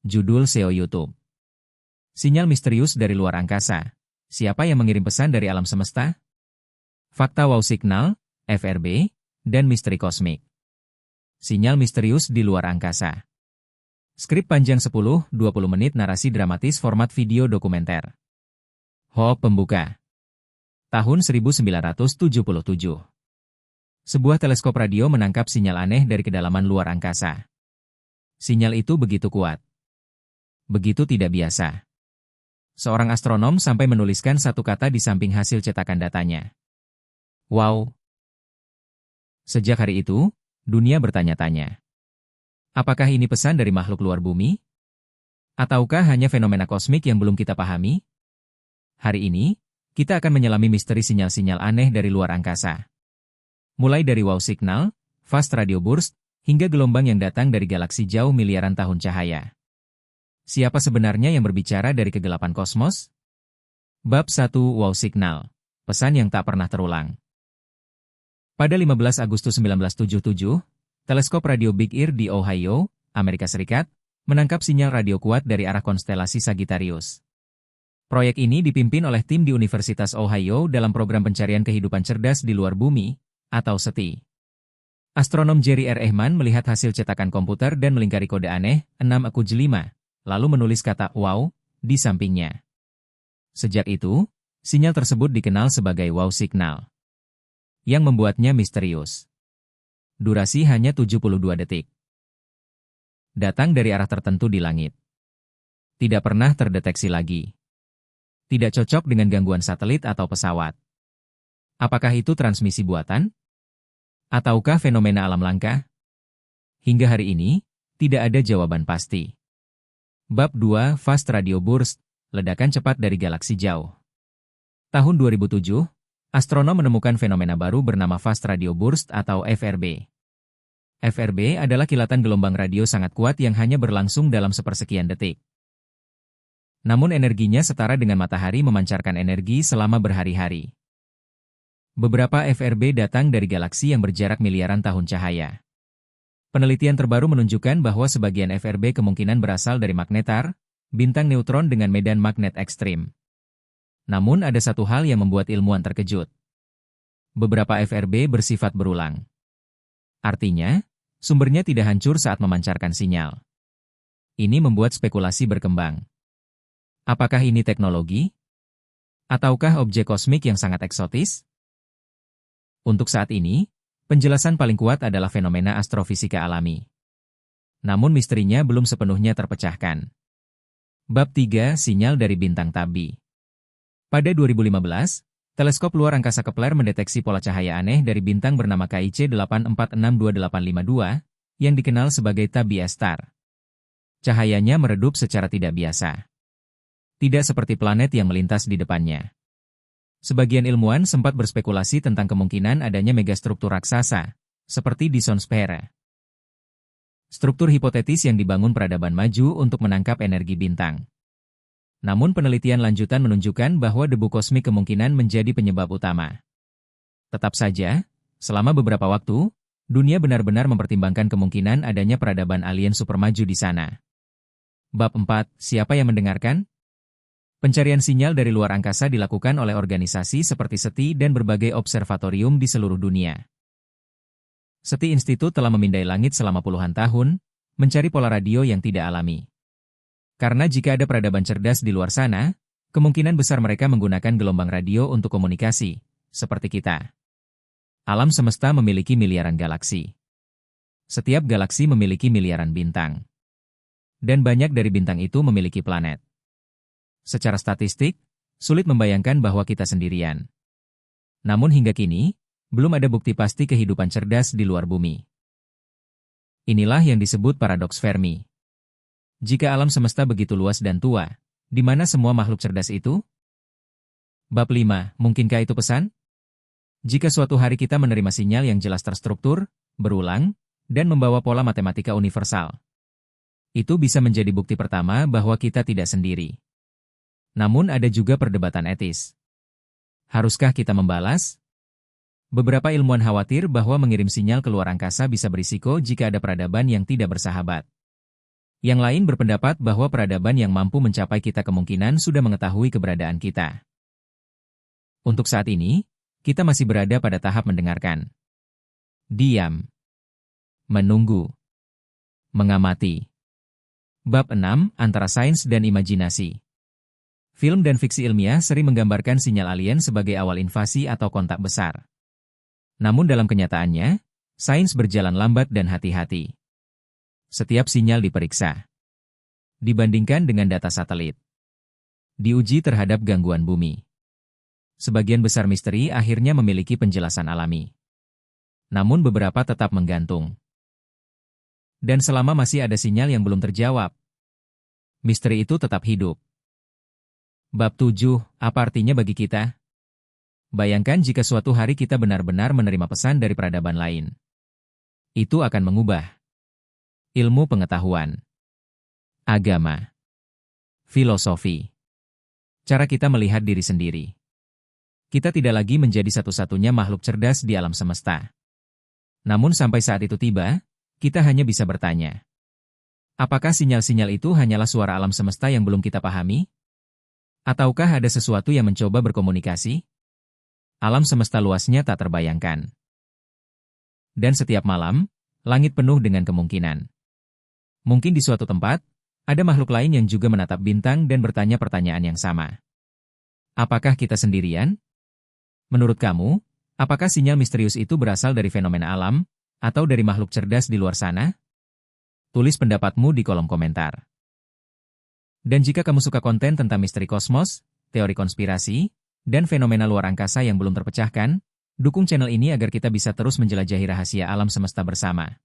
Judul SEO YouTube. Sinyal misterius dari luar angkasa. Siapa yang mengirim pesan dari alam semesta? Fakta wow signal, FRB, dan misteri kosmik. Sinyal misterius di luar angkasa. Skrip panjang 10-20 menit narasi dramatis format video dokumenter. Hoax pembuka. Tahun 1977. Sebuah teleskop radio menangkap sinyal aneh dari kedalaman luar angkasa. Sinyal itu begitu kuat. Begitu tidak biasa. Seorang astronom sampai menuliskan satu kata di samping hasil cetakan datanya. Wow. Sejak hari itu, dunia bertanya-tanya. Apakah ini pesan dari makhluk luar bumi? Ataukah hanya fenomena kosmik yang belum kita pahami? Hari ini, kita akan menyelami misteri sinyal-sinyal aneh dari luar angkasa. Mulai dari wow signal, fast radio burst, hingga gelombang yang datang dari galaksi jauh miliaran tahun cahaya. Siapa sebenarnya yang berbicara dari kegelapan kosmos? Bab 1 Wow Signal. Pesan yang tak pernah terulang. Pada 15 Agustus 1977, teleskop radio Big Ear di Ohio, Amerika Serikat, menangkap sinyal radio kuat dari arah konstelasi Sagittarius. Proyek ini dipimpin oleh tim di Universitas Ohio dalam program pencarian kehidupan cerdas di luar bumi, atau SETI. Astronom Jerry R. Ehman melihat hasil cetakan komputer dan melingkari kode aneh, 6Q5, lalu menulis kata wow di sampingnya. Sejak itu, sinyal tersebut dikenal sebagai wow signal. Yang membuatnya misterius. Durasi hanya 72 detik. Datang dari arah tertentu di langit. Tidak pernah terdeteksi lagi. Tidak cocok dengan gangguan satelit atau pesawat. Apakah itu transmisi buatan? Ataukah fenomena alam langka? Hingga hari ini, tidak ada jawaban pasti. Bab 2 Fast Radio Burst, ledakan cepat dari galaksi jauh. Tahun 2007, astronom menemukan fenomena baru bernama Fast Radio Burst atau FRB. FRB adalah kilatan gelombang radio sangat kuat yang hanya berlangsung dalam sepersekian detik. Namun energinya setara dengan matahari memancarkan energi selama berhari-hari. Beberapa FRB datang dari galaksi yang berjarak miliaran tahun cahaya. Penelitian terbaru menunjukkan bahwa sebagian FRB kemungkinan berasal dari magnetar, bintang neutron dengan medan magnet ekstrim. Namun ada satu hal yang membuat ilmuwan terkejut. Beberapa FRB bersifat berulang. Artinya, sumbernya tidak hancur saat memancarkan sinyal. Ini membuat spekulasi berkembang. Apakah ini teknologi? Ataukah objek kosmik yang sangat eksotis? Untuk saat ini, penjelasan paling kuat adalah fenomena astrofisika alami. Namun misterinya belum sepenuhnya terpecahkan. Bab 3 Sinyal dari bintang Tabi. Pada 2015, teleskop luar angkasa Kepler mendeteksi pola cahaya aneh dari bintang bernama KIC 84622852, yang dikenal sebagai Tabi A-star. Cahayanya meredup secara tidak biasa. Tidak seperti planet yang melintas di depannya. Sebagian ilmuwan sempat berspekulasi tentang kemungkinan adanya megastruktur raksasa, seperti Dyson Sphere. Struktur hipotetis yang dibangun peradaban maju untuk menangkap energi bintang. Namun penelitian lanjutan menunjukkan bahwa debu kosmik kemungkinan menjadi penyebab utama. Tetap saja, selama beberapa waktu, dunia benar-benar mempertimbangkan kemungkinan adanya peradaban alien supermaju di sana. Bab 4 Siapa yang mendengarkan? Pencarian sinyal dari luar angkasa dilakukan oleh organisasi seperti SETI dan berbagai observatorium di seluruh dunia. SETI Institute telah memindai langit selama puluhan tahun, mencari pola radio yang tidak alami. Karena jika ada peradaban cerdas di luar sana, kemungkinan besar mereka menggunakan gelombang radio untuk komunikasi, seperti kita. Alam semesta memiliki miliaran galaksi. Setiap galaksi memiliki miliaran bintang. Dan banyak dari bintang itu memiliki planet. Secara statistik, sulit membayangkan bahwa kita sendirian. Namun hingga kini, belum ada bukti pasti kehidupan cerdas di luar bumi. Inilah yang disebut paradoks Fermi. Jika alam semesta begitu luas dan tua, di mana semua makhluk cerdas itu? Bab 5, mungkinkah itu pesan? Jika suatu hari kita menerima sinyal yang jelas terstruktur, berulang, dan membawa pola matematika universal, itu bisa menjadi bukti pertama bahwa kita tidak sendiri. Namun ada juga perdebatan etis. Haruskah kita membalas? Beberapa ilmuwan khawatir bahwa mengirim sinyal ke luar angkasa bisa berisiko jika ada peradaban yang tidak bersahabat. Yang lain berpendapat bahwa peradaban yang mampu mencapai kita kemungkinan sudah mengetahui keberadaan kita. Untuk saat ini, kita masih berada pada tahap mendengarkan. Diam. Menunggu. Mengamati. Bab 6, Antara Sains dan Imajinasi. Film dan fiksi ilmiah sering menggambarkan sinyal alien sebagai awal invasi atau kontak besar. Namun dalam kenyataannya, sains berjalan lambat dan hati-hati. Setiap sinyal diperiksa. Dibandingkan dengan data satelit. Diuji terhadap gangguan bumi. Sebagian besar misteri akhirnya memiliki penjelasan alami. Namun beberapa tetap menggantung. Dan selama masih ada sinyal yang belum terjawab, misteri itu tetap hidup. Bab 7, apa artinya bagi kita? Bayangkan jika suatu hari kita benar-benar menerima pesan dari peradaban lain. Itu akan mengubah ilmu pengetahuan, agama, filosofi, cara kita melihat diri sendiri. Kita tidak lagi menjadi satu-satunya makhluk cerdas di alam semesta. Namun sampai saat itu tiba, kita hanya bisa bertanya. Apakah sinyal-sinyal itu hanyalah suara alam semesta yang belum kita pahami? Ataukah ada sesuatu yang mencoba berkomunikasi? Alam semesta luasnya tak terbayangkan. Dan setiap malam, langit penuh dengan kemungkinan. Mungkin di suatu tempat, ada makhluk lain yang juga menatap bintang dan bertanya pertanyaan yang sama. Apakah kita sendirian? Menurut kamu, apakah sinyal misterius itu berasal dari fenomena alam, atau dari makhluk cerdas di luar sana? Tulis pendapatmu di kolom komentar. Dan jika kamu suka konten tentang misteri kosmos, teori konspirasi, dan fenomena luar angkasa yang belum terpecahkan, dukung channel ini agar kita bisa terus menjelajahi rahasia alam semesta bersama.